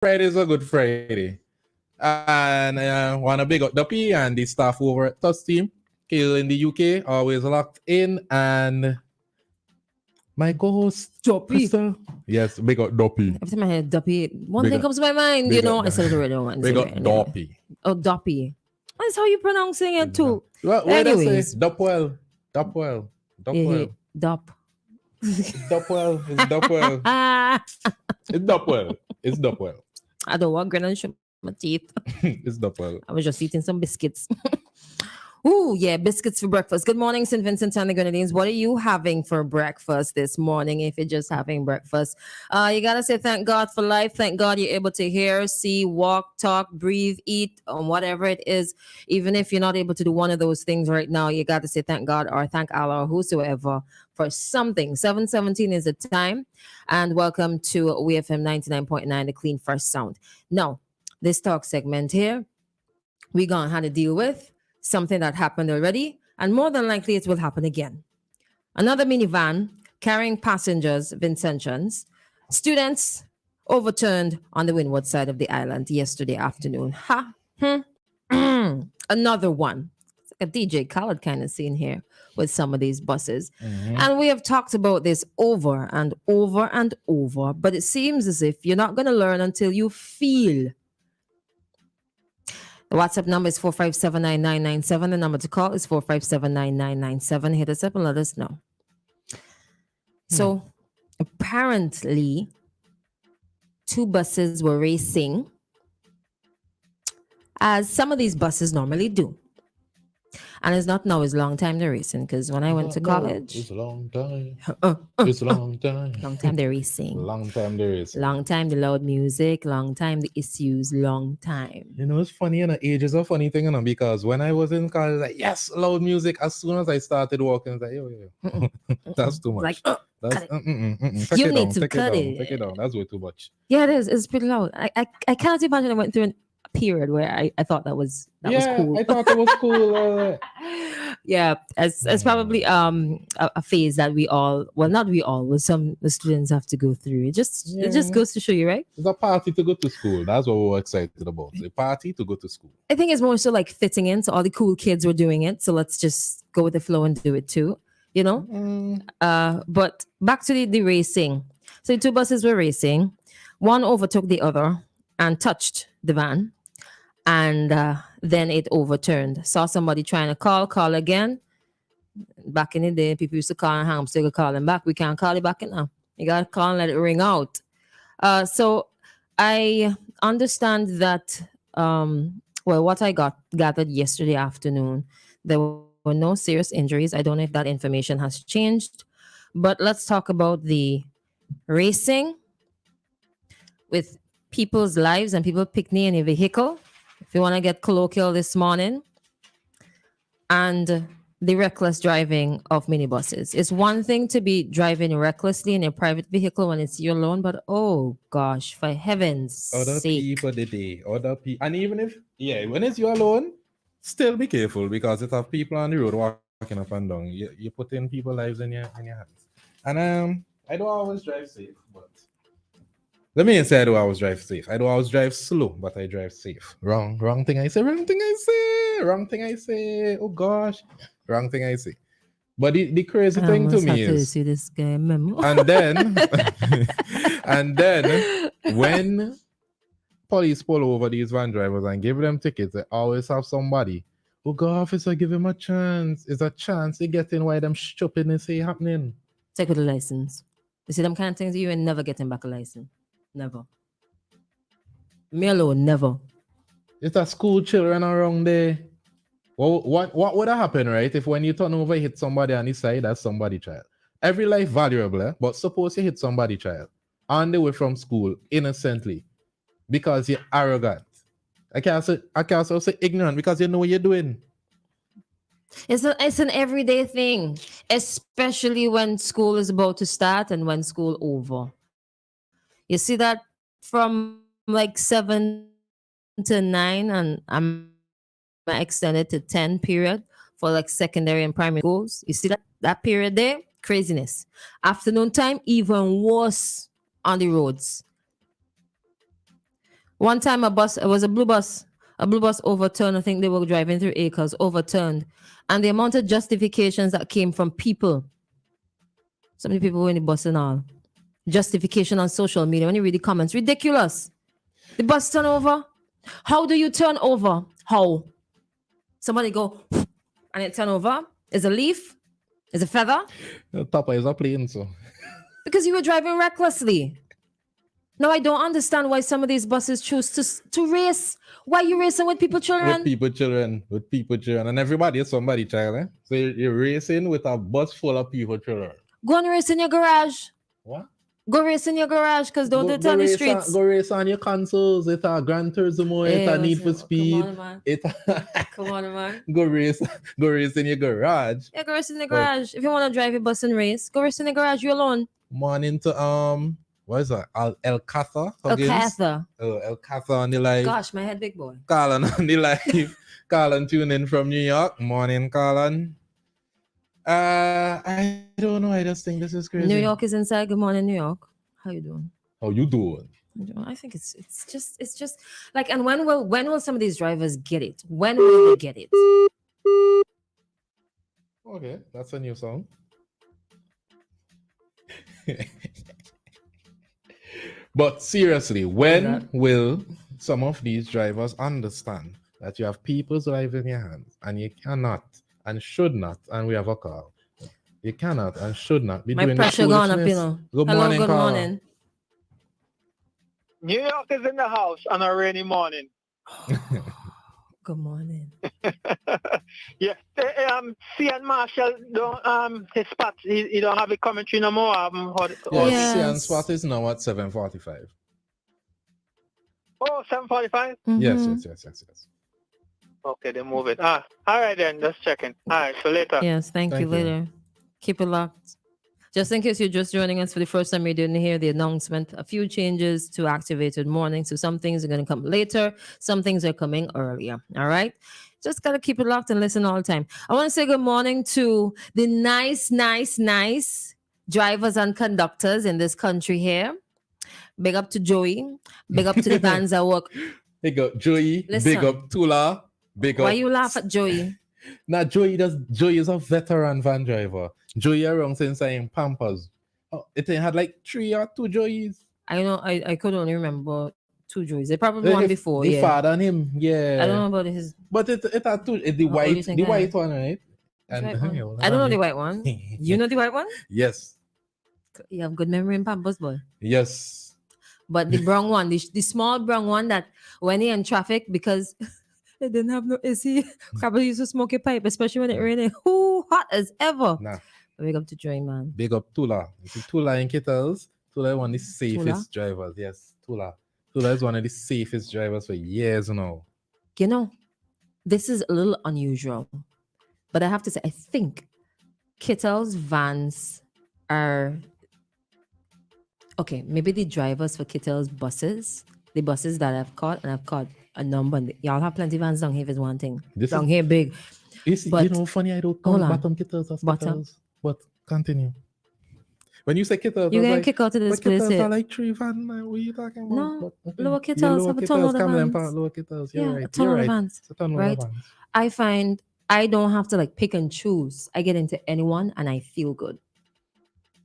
Friday's a good Friday. And I want to big up Duppy and the staff over at Touch Team. Kale in the UK, always locked in. And my co-host, Duppy. Christal. Yes, big up Duppy. Every time I hear Duppy, one Big thing up- comes to my mind, big up- I said it already once. Big up Anyway. Duppy. Oh, Duppy. That's how you pronouncing it too. What did I say? Anyways. Dupwell. Dupwell. Yeah, Dupwell. Dup. Dupwell. It's Dupwell. It's Dupwell. It's Dupwell. I don't want grin and show my teeth. It's Dupwell. I was just eating some biscuits. Ooh, yeah, biscuits for breakfast. Good morning, St. Vincent and the Grenadines. What are you having for breakfast this morning if you're just having breakfast? You got to say thank God for life. Thank God you're able to hear, see, walk, talk, breathe, eat, whatever it is. Even if you're not able to do one of those things right now, you got to say thank God or thank Allah or whosoever for something. 7:17 is the time. And welcome to WEFM 99.9, the clean first sound. Now, this talk segment here, we're going to have to deal with something that happened already, and more than likely it will happen again. Another minivan carrying passengers, Vincentians, students overturned on the windward side of the island yesterday afternoon. Another one. It's like a DJ Khaled kind of scene here with some of these buses. And we have talked about this over and over and over, but it seems as if you're not going to learn until you feel. The WhatsApp number is 4579997. The number to call is 4579997. Hit us up and let us know. So, apparently, two buses were racing, as some of these buses normally do. And it's not now, it's a long time they're racing, because when I went to college... It's a long time. It's a long time. Long time they're racing. Long time there is. Long time the loud music, long time the issues, long time. You know, it's funny, age is a funny thing, because when I was in college, like, yes, loud music. As soon as I started walking, it's like, yo. That's too much. Like, That's, cut Take You it need down, to take cut it down, it. take it down. That's way too much. Yeah, it is. It's pretty loud. I can't imagine I went through a period where I thought that was cool. I thought it was cool. Yeah, it's probably a phase that we all, well, not we all, but some the students have to go through. It just goes to show you, right? It's a party to go to school. That's what we were excited about. A party to go to school. I think it's more so like fitting in. So all the cool kids were doing it, so let's just go with the flow and do it too. You know. But back to the racing. So the two buses were racing. One overtook the other and touched the van. And then it overturned. Saw somebody trying to call again. Back in the day, people used to call and hang up, so you could call them back. We can't call it back now. You got to call and let it ring out. So I understand that, what I gathered yesterday afternoon, there were no serious injuries. I don't know if that information has changed. But let's talk about the racing with people's lives and people picnicking in a vehicle. If you want to get colloquial this morning, and the reckless driving of minibuses. It's one thing to be driving recklessly in a private vehicle when it's you alone, but oh gosh, for heaven's Other sake. people today, other people, and even if when it's you alone, still be careful, because if have people on the road walking up and down, you put in people's lives in your hands. And I don't always drive safe, but let me say I don't always drive safe. I don't always drive slow, but I drive safe. Wrong thing I say. Oh gosh, wrong thing I say. But the crazy thing to me is, see this guy memo. and then when police pull over these van drivers and give them tickets, they always have somebody, oh God, officer, give him a chance. It's a chance to get in why them stupidness say happening. Take with a license. You see them kind of things, you ain't never getting back a license. Never. Me alone, never. It's a school children around there. Well, what would have happened, right? If when you turn over, you hit somebody on the side, that's somebody child. Every life valuable, but suppose you hit somebody child on the way from school innocently because you're arrogant. I can't also say ignorant because you know what you're doing. It's an everyday thing, especially when school is about to start and when school over. You see that from like 7 to 9, and I'm extended to 10 period for like secondary and primary schools. You see that period there? Craziness. Afternoon time, even worse on the roads. One time it was a blue bus overturned. I think they were driving through acres, overturned. And the amount of justifications that came from people. So many people were in the bus and all. Justification on social media. When you read the comments, ridiculous. The bus turn over. How do you turn over? How? Somebody go and it turn over. Is a leaf? Is a feather? The top is a plane, so. Because you were driving recklessly. Now I don't understand why some of these buses choose to race. Why are you racing with people children? With people children. And everybody is somebody child, eh? So you're racing with a bus full of people children. Go and race in your garage. What? Go race in your garage because don't do it on the streets. Go race on your consoles. It's a Gran Turismo. It's a Need for Speed. Come on, man. Come on, man. Go race in your garage. Yeah, go race in the garage. If you want to drive your bus and race, go race in the garage. You alone. Morning to what is that? El Catha. El Catha. El Catha on the live. Gosh, my head big boy. Carlin on the live. Carlin tune in from New York. Morning, Carlin. I don't know. I just think this is crazy. New York is inside. Good morning, New York. How you doing? How you doing? I think it's just like, and when will some of these drivers get it? When will they get it? Okay, that's a new song. But seriously, when will some of these drivers understand that you have people's lives in your hands and you cannot and should not, and we have a call, you cannot and should not be doing pressure gone up, you know. Good Hello, morning, good Carl. morning. New York is in the house on a rainy morning. Good morning. Yeah, Cian Marshall don't his spot. He don't have a commentary no more. I haven't heard it. Yes, Cian spot is now at 7:45. Oh, 7:45? Yes. Okay, they move it. All right then, just checking. All right, so later. Yes, thank you. Later. Keep it locked. Just in case you're just joining us for the first time, you didn't hear the announcement. A few changes to activated morning. So some things are going to come later. Some things are coming earlier. All right. Just got to keep it locked and listen all the time. I want to say good morning to the nice drivers and conductors in this country here. Big up to Joey. Big up to the vans that work. Big up Joey. Listen. Big up Tula. Big up. Why you laugh at Joey? Now Joey is a veteran van driver. Joey around since I in Pampers. Oh, it had like 3 or 2 Joeys. I know. I could only remember 2 Joeys. They probably one before. The father and him. Yeah. I don't know about his. But it had 2. The white one, right? And I don't know the white one. You know the white one? Yes. You have good memory in Pampers, boy. Yes. But the brown one, the small brown one that when you're in traffic, because they didn't have no AC, probably used to smoke a pipe, especially when it rained. Ooh, hot as ever. Nah. Big up to Joy, man. Big up Tula. You see Tula in Kittles. Tula is one of the safest drivers. Yes, Tula. Tula is one of the safest drivers for years now. You know, this is a little unusual, but I have to say, I think Kittle's vans are okay. Maybe the drivers for Kittle's buses, the buses that I've caught, and I've caught a number. Y'all have plenty of vans down here if it's one thing. Down here big. But, you know, funny, I don't call bottom Kittles as Kittles. But continue. When you say Kittles, you're going to kick out of this place. Kittles are like 3 vans. What are you talking about? No, okay. Lower Kittles have a ton of vans. Lower Kittles, yeah, right. A ton of vans. Right? I find I don't have to like pick and choose. I get into anyone and I feel good.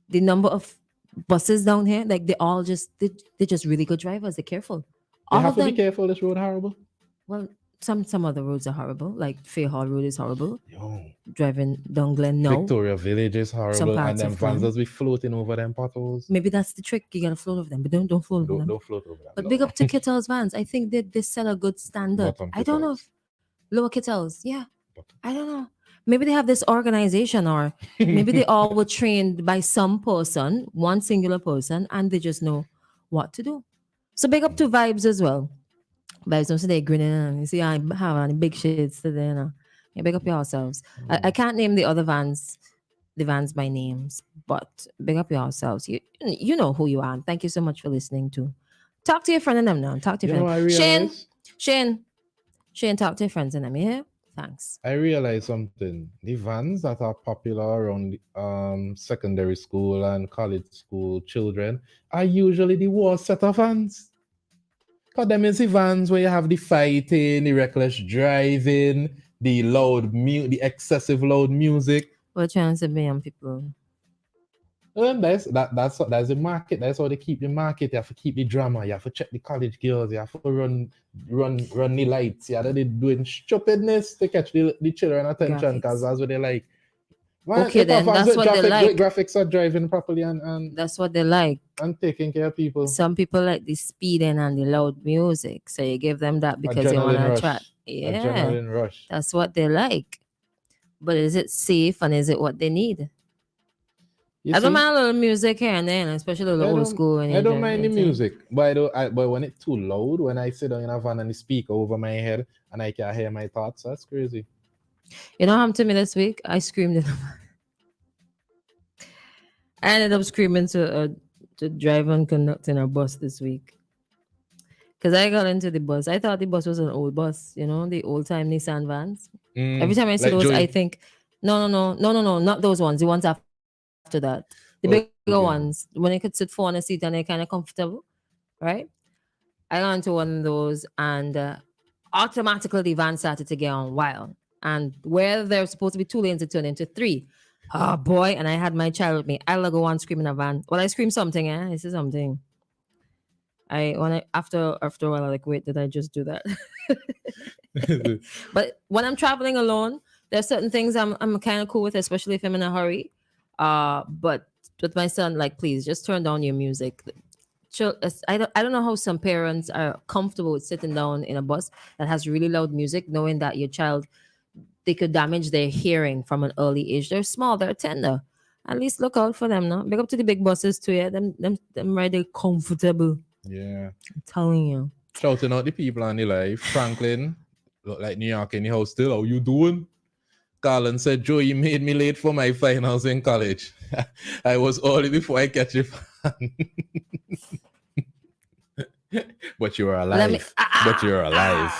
The number of buses down here, like they're just really good drivers. They're careful. You have to be careful. This road horrible. Well, some other roads are horrible. Like Fairhall Road is horrible. Yo. Driving down Glen, no. Victoria Village is horrible, and then vans just be floating over them potholes. Maybe that's the trick. You gotta float over them, but don't float over them. Don't float over them. But big up to Kittle's vans. I think they set a good standard. I don't know if Lower Kittle's, yeah. I don't know. Maybe they have this organization, or maybe they all were trained by some person, one singular person, and they just know what to do. So big up to Vibes as well. Vibes, don't say they're grinning. And you see, I have any big shits today. You know? Yeah, big up yourselves. I can't name the other vans, the vans by names, but big up yourselves. You know who you are. And thank you so much for listening to. Talk to your friend and them now. Talk to your friend. Shane, talk to your friends and them. You hear? Thanks. I realized something. The vans that are popular around secondary school and college school children are usually the worst set of vans. But them is the vans where you have the fighting, the reckless driving, the the excessive loud music. We're trying to be young people. And that's the market. That's how they keep the market. You have to keep the drama. You have to check the college girls. You have to run the lights. Yeah, they're doing stupidness to catch the children attention because that's what they like. Man, Okay, then that's what they like. Graphics are driving properly and That's what they like. and taking care of people. Some people like the speeding and the loud music, so you give them that because you want to attract. Yeah, Adrenaline rush. that's what they like. But is it safe and is it what they need? I don't mind a little music here and there, especially a little old school. I don't mind the music, but but when it's too loud, when I sit down in a van and the speaker over my head and I can't hear my thoughts, that's crazy. You know what happened to me this week? I screamed. I ended up screaming to driver and conductor in a bus this week. Because I got into the bus. I thought the bus was an old bus, you know, the old time Nissan vans. Every time I see like those, Joey. I think, no, not those ones. The ones after that. The bigger ones. When I could sit four on a seat and they're kind of comfortable, right? I got into one of those and automatically the van started to get on wild. And where there's supposed to be 2 lanes, it turned into 3. Oh boy, and I had my child with me. I'll go on screaming a van. Well, I screamed something, I said something. After a while, I'm like, wait, did I just do that? But when I'm traveling alone, there's certain things I'm kind of cool with, especially if I'm in a hurry. But with my son, like, please just turn down your music. I don't know how some parents are comfortable with sitting down in a bus that has really loud music, knowing that your child, they could damage their hearing from an early age. They're small, they're tender. At least look out for them, no? Big up to the big buses too, yeah. Them really comfortable. Yeah. I'm telling you. Shouting out the people on the live. Franklin, look like New York in the house still. How you doing? Colin said, Joe, you made me late for my finals in college. I was early before I catch your fan. But you were alive. But you're alive.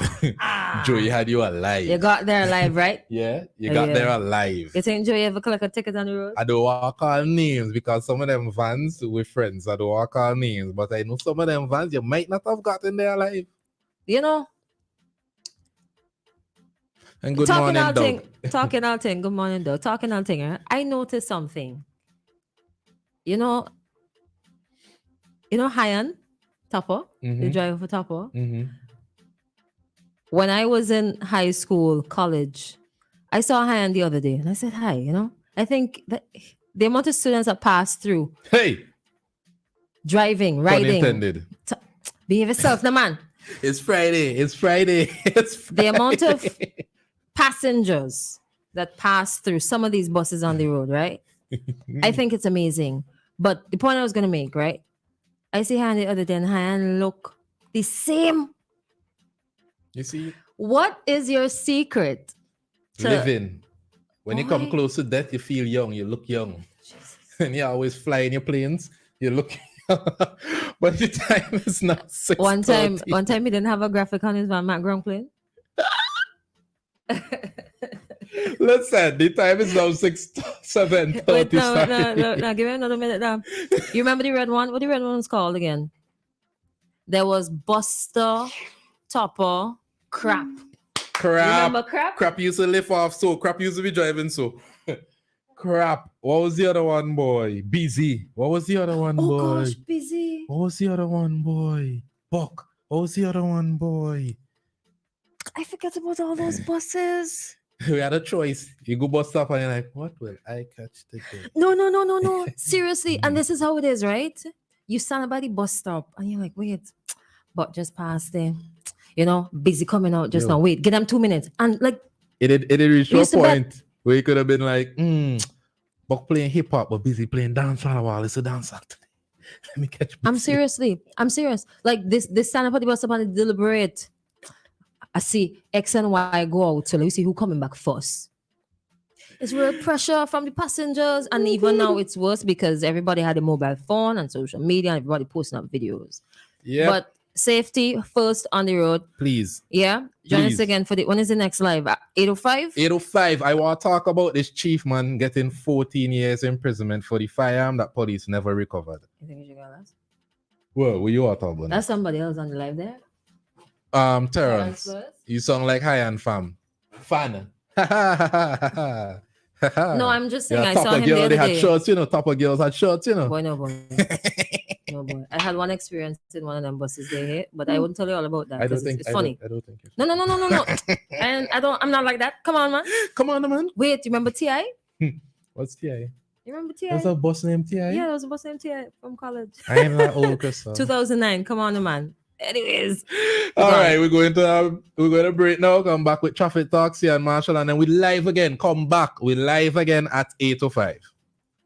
Joey had you alive. You got there alive, right? Yeah, you got there alive. You think Joey ever collect a ticket on the road? I don't want to call names because some of them vans with friends, I don't want to call names, but I know some of them vans you might not have gotten there alive. You know? And good morning, Doug. Talking out thing. Good morning, Doug. Talking out thing. Right? I noticed something. You know Hyan Topper, the driver for Topper. When I was in high school, college, I saw Hyan the other day and I said, hi, you know? I think that the amount of students that pass through. Hey! Driving, riding. Unintended. Behave yourself, no man. It's Friday. The amount of passengers that pass through some of these buses on the road, right? I think it's amazing. But the point I was going to make, right? I see Hyan the other day and Hyan look the same. You see? What is your secret? Living. When you come close to death, you feel young. You look young. Jesus. And you always fly in your planes. You look young. But the time is not 6:30. One time he didn't have a graphic on his Van Mac ground plane. Listen, the time is now 7:30. Wait, no, give me another minute now. You remember the red one? What the red one was called again? There was Buster, Topper, Crap. Remember Crap? Crap used to lift off so. Crap used to be driving so. Crap. What was the other one, boy? Busy. What was the other one, boy? Oh gosh, Busy. What was the other one, boy? Buck. What was the other one, boy? I forget about all those buses. We had a choice. You go bus stop and you're like, what will I catch today? No. Seriously. And this is how it is, right? You stand by the bus stop and you're like, wait, but just past there. You know, Busy coming out just now. Wait, give them 2 minutes. And like, it reached a point where you could have been like, Buck playing hip hop, but Busy playing dance all a while. It's a dance act. Let me catch Busy. I'm serious. Like this stand up at the bus stop and deliberate. I see X and Y go out, so let me see who coming back first. It's real pressure from the passengers, and even now it's worse because everybody had a mobile phone and social media, and everybody posting up videos. Yeah. But safety first on the road. Please. Yeah. Join us again for when is the next live? 8:05? 8:05. I want to talk about this chief man getting 14 years imprisonment for the firearm that police never recovered. You think you should go last? Well, what you are talking about? That's somebody else on the live there. Terrence, you sound like high and fam. Fan. No, I'm just saying, Yeah, I saw him the girl, other they had day. shorts, Top of girls had shorts, Boy, no boy. No boy. I had one experience in one of them buses they hit, but I wouldn't tell you all about that because it's funny. I don't think it's No. And I'm not like that. Come on, man. Come on, man. Wait, you remember T.I.? What's TI? You remember T.I.? There's a bus named TI? Yeah, there was a bus named T.I. from college. I am that old, Christal. 2009. Come on, man. Anyways. All right, we're going to break now. Come back with Traffic Talks here and Marshall, and then we live again. Come back. We live again at 8:05.